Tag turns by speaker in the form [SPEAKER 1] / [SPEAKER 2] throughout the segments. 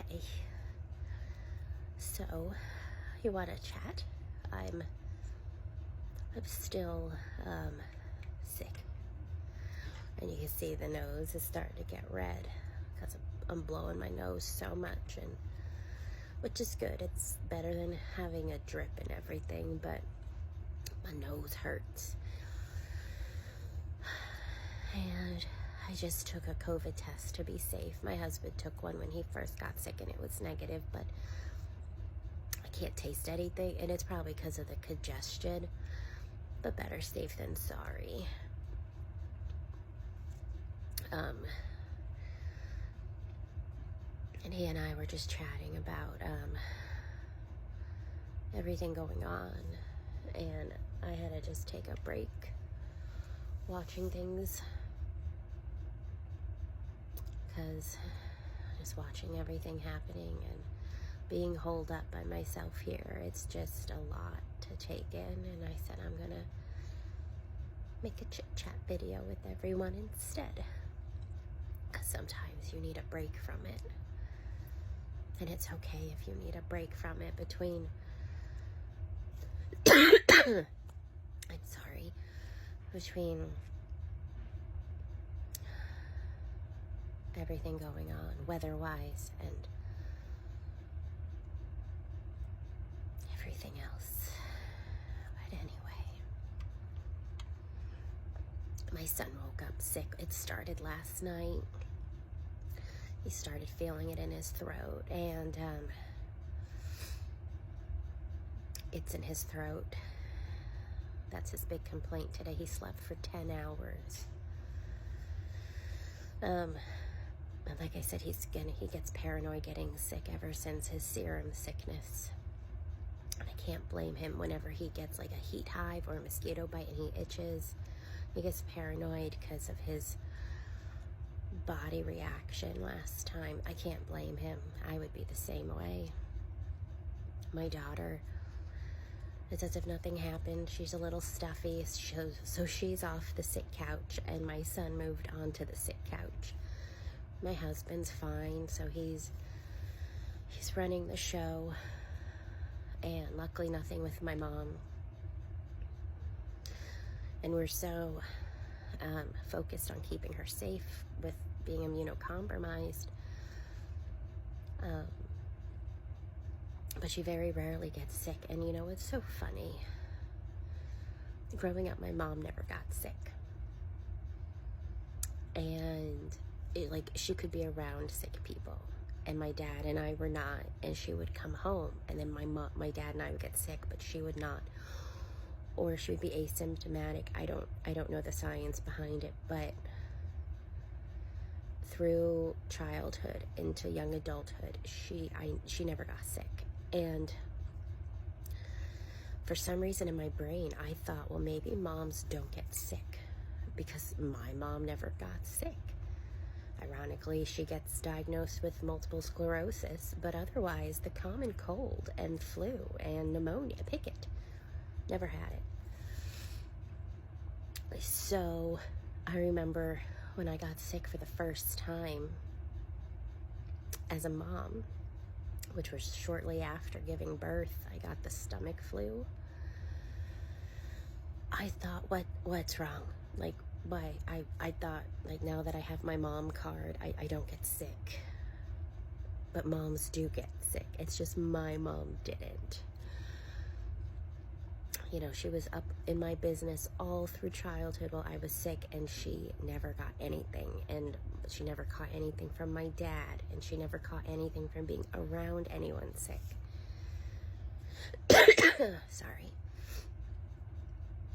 [SPEAKER 1] Okay. So, you want to chat? I'm still sick, and you can see the nose is starting to get red because I'm blowing my nose so much, and which is good. It's better than having a drip and everything, but my nose hurts. And I just took a COVID test to be safe. My husband took one when he first got sick and it was negative, but I can't taste anything, and it's probably because of the congestion, but better safe than sorry. And he and I were just chatting about everything going on, and I had to just take a break watching things, because just watching everything happening and being holed up by myself here, it's just a lot to take in. And I said I'm gonna make a chit chat video with everyone instead, because sometimes you need a break from it, and it's okay if you need a break from it between I'm sorry, between everything going on weather-wise and everything else. But anyway, my son woke up sick. It started last night. He started feeling it in his throat, and it's in his throat. That's his big complaint today. He slept for 10 hours. And like I said, he gets paranoid getting sick ever since his serum sickness. And I can't blame him. Whenever he gets like a heat hive or a mosquito bite and he itches, he gets paranoid because of his body reaction last time. I can't blame him. I would be the same way. My daughter, it's as if nothing happened. She's a little stuffy, so she's off the sick couch, and my son moved on to the sick couch. My husband's fine, so he's running the show, and luckily nothing with my mom. And we're so focused on keeping her safe with being immunocompromised. But she very rarely gets sick. And you know, it's so funny. Growing up, my mom never got sick. And she could be around sick people. And my dad and I were not. And she would come home. And then my dad and I would get sick, but she would not. Or she would be asymptomatic. I don't know the science behind it, but through childhood into young adulthood, she never got sick. And for some reason in my brain, I thought, well, maybe moms don't get sick because my mom never got sick. Ironically, she gets diagnosed with multiple sclerosis, but otherwise the common cold and flu and pneumonia, pick it, never had it. So I remember when I got sick for the first time as a mom, which was shortly after giving birth, I got the stomach flu. I thought, what's wrong? Like, why? I thought, like, now that I have my mom card, I don't get sick. But moms do get sick. It's just my mom didn't. You know, she was up in my business all through childhood while I was sick, and she never got anything. And she never caught anything from my dad, and she never caught anything from being around anyone sick. Sorry.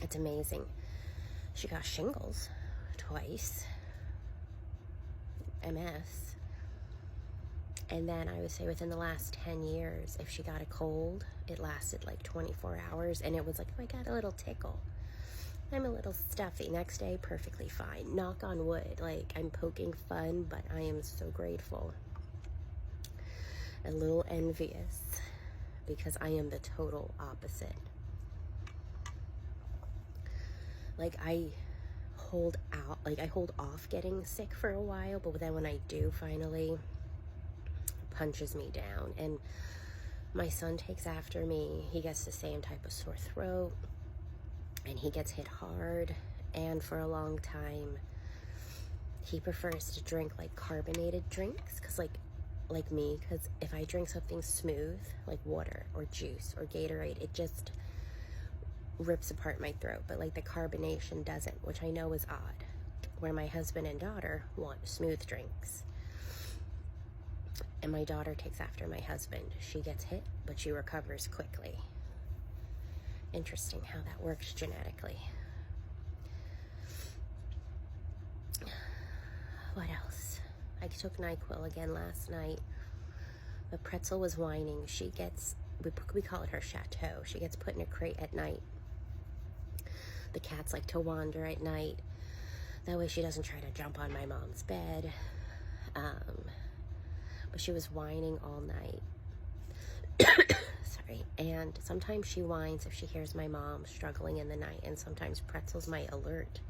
[SPEAKER 1] It's amazing. She got shingles twice, MS. And then I would say within the last 10 years, if she got a cold, it lasted like 24 hours. And it was like, oh, I got a little tickle. I'm a little stuffy. Next day, perfectly fine. Knock on wood. Like, I'm poking fun, but I am so grateful. A little envious, because I am the total opposite. Like, I hold off getting sick for a while, but then when I do finally punches me down. And my son takes after me. He gets the same type of sore throat, and he gets hit hard. And for a long time, he prefers to drink like carbonated drinks, because like me, because if I drink something smooth like water or juice or Gatorade, it just rips apart my throat. But like the carbonation doesn't, which I know is odd, where my husband and daughter want smooth drinks. And my daughter takes after my husband. She gets hit, but she recovers quickly. Interesting how that works genetically. What else? I took NyQuil again last night. The Pretzel was whining. She gets, we call it her chateau. She gets put in a crate at night. The cats like to wander at night. That way she doesn't try to jump on my mom's bed. But she was whining all night. Sorry. And sometimes she whines if she hears my mom struggling in the night. And sometimes Pretzels might alert.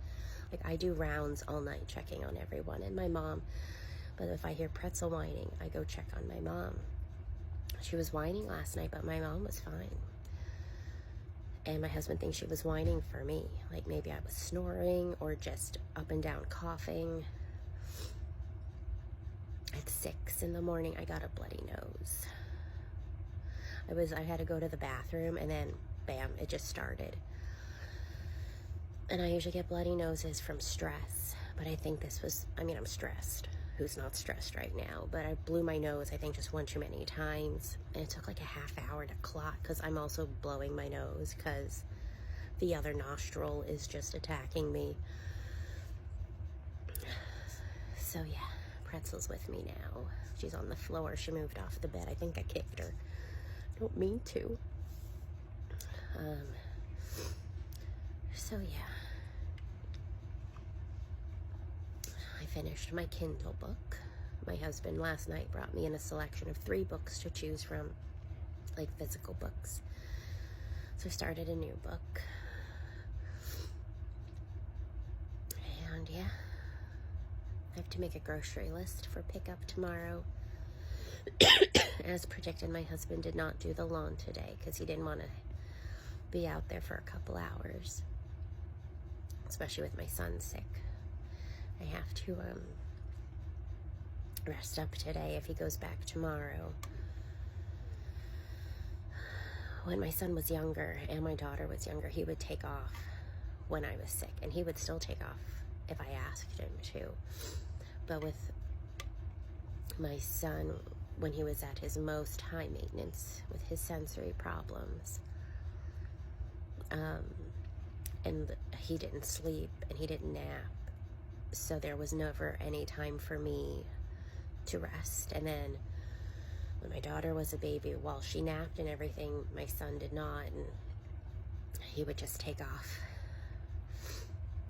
[SPEAKER 1] Like, I do rounds all night checking on everyone and my mom. But if I hear Pretzel whining, I go check on my mom. She was whining last night, but my mom was fine. And my husband thinks she was whining for me. Like, maybe I was snoring or just up and down coughing. At 6 in the morning, I got a bloody nose. I had to go to the bathroom, and then, bam, it just started. And I usually get bloody noses from stress, but I think this was, I'm stressed. Who's not stressed right now? But I blew my nose, I think, just one too many times. And it took like a half hour to clot, because I'm also blowing my nose because the other nostril is just attacking me. So yeah, Pretzel's with me now. She's on the floor. She moved off the bed. I think I kicked her. I don't mean to. So yeah. I finished my Kindle book. My husband last night brought me in a selection of 3 books to choose from, like physical books. So I started a new book. And yeah, I have to make a grocery list for pickup tomorrow. As predicted, my husband did not do the lawn today because he didn't want to be out there for a couple hours, especially with my son sick. I have to rest up today if he goes back tomorrow. When my son was younger and my daughter was younger, he would take off when I was sick, and he would still take off if I asked him to. But with my son, when he was at his most high maintenance with his sensory problems, and he didn't sleep and he didn't nap, so there was never any time for me to rest. And then when my daughter was a baby, while she napped and everything, my son did not, and he would just take off.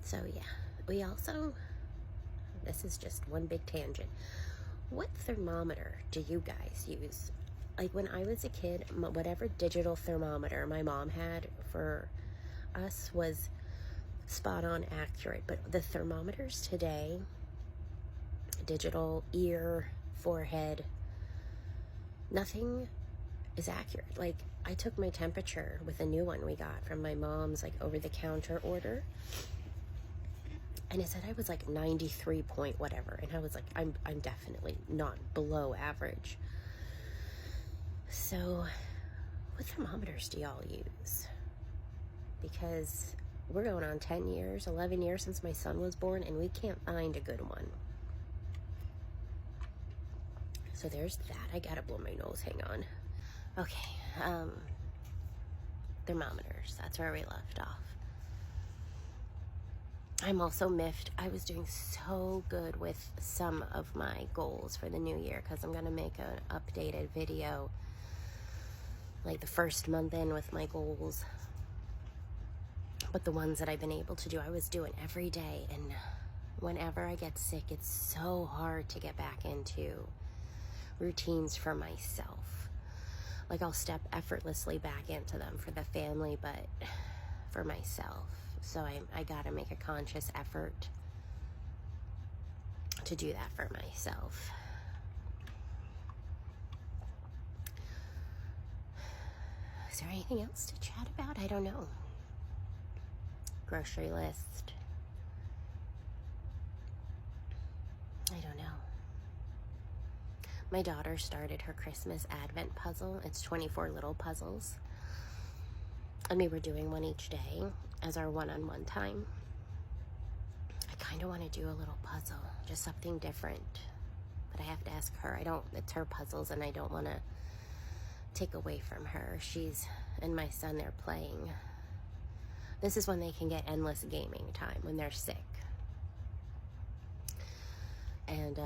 [SPEAKER 1] So yeah, we also, this is just one big tangent. What thermometer do you guys use? Like when I was a kid, whatever digital thermometer my mom had for us was spot on accurate. But the thermometers today, digital, ear, forehead, nothing is accurate. Like I took my temperature with a new one we got from my mom's like over-the-counter order, and it said I was like 93 point whatever, and I was like, I'm definitely not below average. So what thermometers do y'all use? Because we're going on 10 years, 11 years since my son was born, and we can't find a good one. So there's that. I gotta blow my nose, hang on. Okay, thermometers, that's where we left off. I'm also miffed. I was doing so good with some of my goals for the new year, because I'm gonna make an updated video like the first month in with my goals. But the ones that I've been able to do, I was doing every day, and whenever I get sick, it's so hard to get back into routines for myself. Like I'll step effortlessly back into them for the family, but for myself. So I gotta make a conscious effort to do that for myself. Is there anything else to chat about? I don't know. Grocery list. I don't know. My daughter started her Christmas Advent puzzle. It's 24 little puzzles. And we were doing one each day as our one-on-one time. I kind of want to do a little puzzle, just something different. But I have to ask her. It's her puzzles, and I don't want to take away from her. She's and my son, they're playing. This is when they can get endless gaming time, when they're sick. And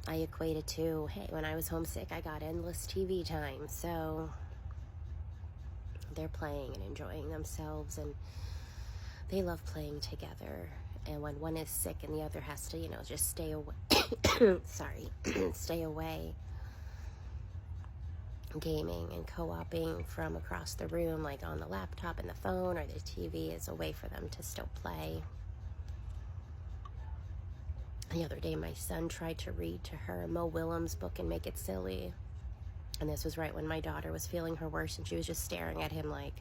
[SPEAKER 1] I equate it to, hey, when I was homesick, I got endless TV time. So they're playing and enjoying themselves, and they love playing together. And when one is sick and the other has to, just stay away, stay away, gaming and co-oping from across the room, like on the laptop and the phone or the TV, is a way for them to still play. The other day, my son tried to read to her a Mo Willems book and make it silly. And this was right when my daughter was feeling her worst, and she was just staring at him like,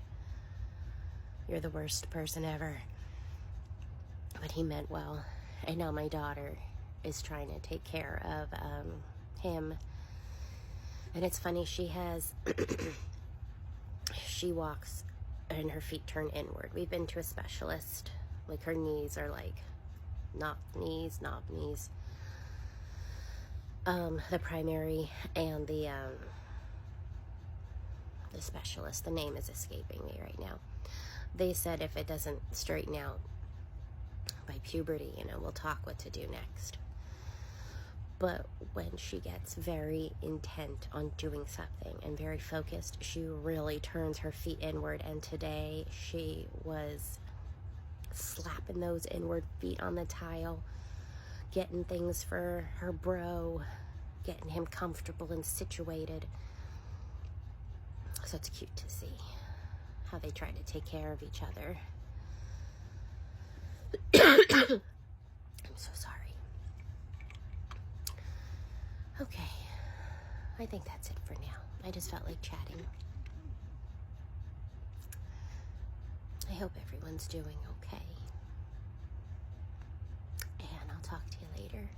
[SPEAKER 1] "You're the worst person ever." But he meant well. And now my daughter is trying to take care of him. And it's funny, she walks and her feet turn inward. We've been to a specialist. Like, her knees are like knob knees. The primary and the specialist, the name is escaping me right now. They said if it doesn't straighten out by puberty, we'll talk what to do next. But when she gets very intent on doing something and very focused, she really turns her feet inward. And today she was slapping those inward feet on the tile, getting things for her bro, getting him comfortable and situated. So it's cute to see how they try to take care of each other. I'm so sorry. Okay, I think that's it for now. I just felt like chatting. I hope everyone's doing okay. And I'll talk to you later.